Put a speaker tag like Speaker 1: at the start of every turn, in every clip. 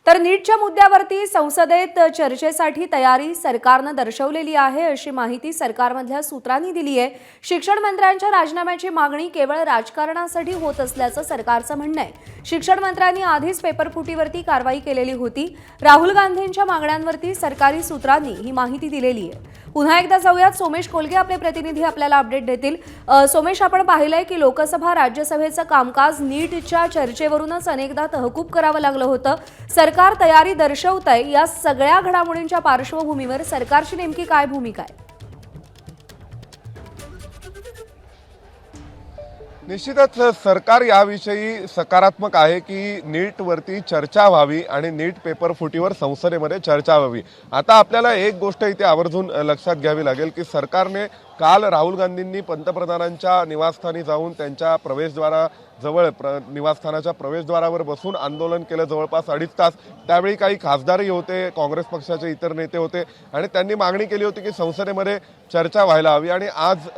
Speaker 1: तर नीटच्या मुद्द्यावरती संसदेत चर्चेसाठी तयारी सरकारनं दर्शवलेली आहे अशी माहिती सरकारमधल्या सूत्रांनी दिली आहे। शिक्षण मंत्र्यांच्या राजीनाम्याची मागणी केवळ राजकारणासाठी होत असल्याचं सरकारचं म्हणणं आहे। शिक्षण मंत्र्यांनी आधीच पेपरफुटीवरती कारवाई केलेली होती। राहुल गांधींच्या मागण्यांवरती सरकारी सूत्रांनी ही माहिती दिलेली आहे। पुन्हा एकदा जाऊयात, सोमेश कोलगे आपले प्रतिनिधी आपल्याला अपडेट देतील। सोमेश, आपण पाहिलंय की लोकसभा राज्यसभेचं कामकाज नीटच्या चर्चेवरूनच अनेकदा तहकूब करावं लागलं होतं। सरकार तयारी दर्शवतंय, या सगळ्या घडामोडींच्या पार्श्वभूमीवर सरकारची नेमकी काय भूमिका आहे?
Speaker 2: निश्चितच सरकार याविषयी सकारात्मक आहे की नीटवरती चर्चा व्हावी आणि नीट पेपर फुटीवर संसदेमध्ये चर्चा व्हावी। आता आपल्याला एक गोष्ट इथे आवर्जून लक्षात घ्यावी लागेल की सरकारने काल राहुल गांधींनी पंतप्रधानांच्या निवासस्थानी जाऊन त्यांच्या प्रवेशद्वाराजवळ निवासस्थानाच्या प्रवेशद्वारावर बसून आंदोलन केलं जवळपास 2.5 तास। त्यावेळी काही खासदारही होते, काँग्रेस पक्षाचे इतर नेते होते आणि त्यांनी मागणी केली होती की संसदेमध्ये चर्चा व्हायला हवी आणि आज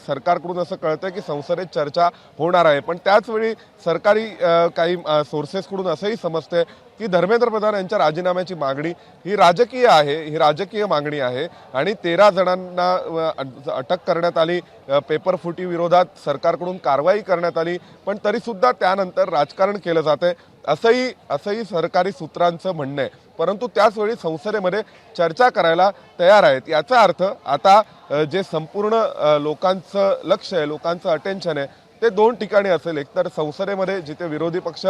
Speaker 2: सरकारकडून असं कळतं की संसदेत चर्चा होणार आहे। पण त्याचवेळी सरकारी काही सोर्सेसकडून असंही समजते की धर्मेंद्र प्रधान यांच्या राजीनाम्याची मागणी ही राजकीय आहे, ही राजकीय मागणी आहे आणि 13 जणांना अटक करण्यात आली, पेपरफुटी विरोधात सरकारकडून कारवाई करण्यात आली, पण तरीसुद्धा त्यानंतर राजकारण केलं जाते असंही सरकारी सूत्रांचं म्हणणं आहे। परंतु त्याचवेळी संसदेमध्ये चर्चा करायला तयार आहेत। याचा अर्थ आता जे संपूर्ण लोकांचं लक्ष आहे, लोकांचं अटेन्शन आहे ते 2 ठिकाणी असेल। एकतर संसदेमध्ये जिथे विरोधी पक्ष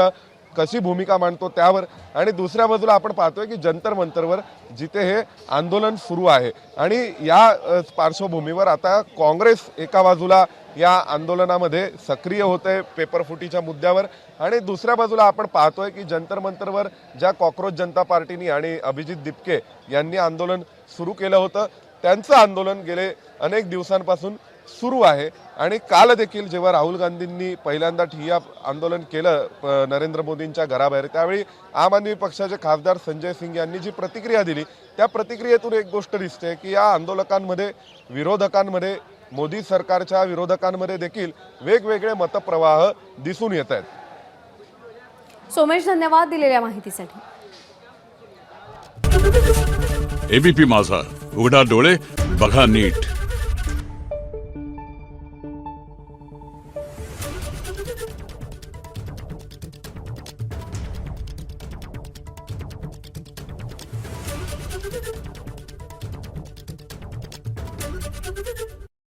Speaker 2: कशी भूमिका मांडतो त्यावर, आणि दुसऱ्या बाजूला आपण पाहतोय की जंतर मंतरवर जिथे हे आंदोलन सुरू आहे। आणि या पार्श्वभूमीवर आता काँग्रेस एका बाजूला या आंदोलनामध्ये सक्रिय होते पेपरफुटीच्या मुद्द्यावर, आणि दुसऱ्या बाजूला आपण पाहतोय की जंतर मंतरवर ज्या कॉक्रोच जनता पार्टीनी आणि अभिजित दिपके यांनी आंदोलन सुरू केलं होतं त्यांचं आंदोलन गेले अनेक दिवसांपासून सुरू आहे। आणि काल देखील जेव्हा राहुल गांधींनी पहिल्यांदा ठिय्या आंदोलन केलं नरेंद्र मोदींच्या घराबाहेर, त्यावेळी आम आदमी पक्षाचे खासदार संजय सिंग यांनी जी प्रतिक्रिया दिली त्या प्रतिक्रियेतून एक गोष्ट दिसते की या आंदोलकांमध्ये, विरोधकांमध्ये, मोदी सरकारच्या विरोधकांमध्ये देखील वेगवेगळे मतप्रवाह दिसून येत आहेत।
Speaker 1: सोमेश, धन्यवाद दिलेल्या माहितीसाठी।
Speaker 3: एबीपी माझा, उघडा डोळे बघा नीट।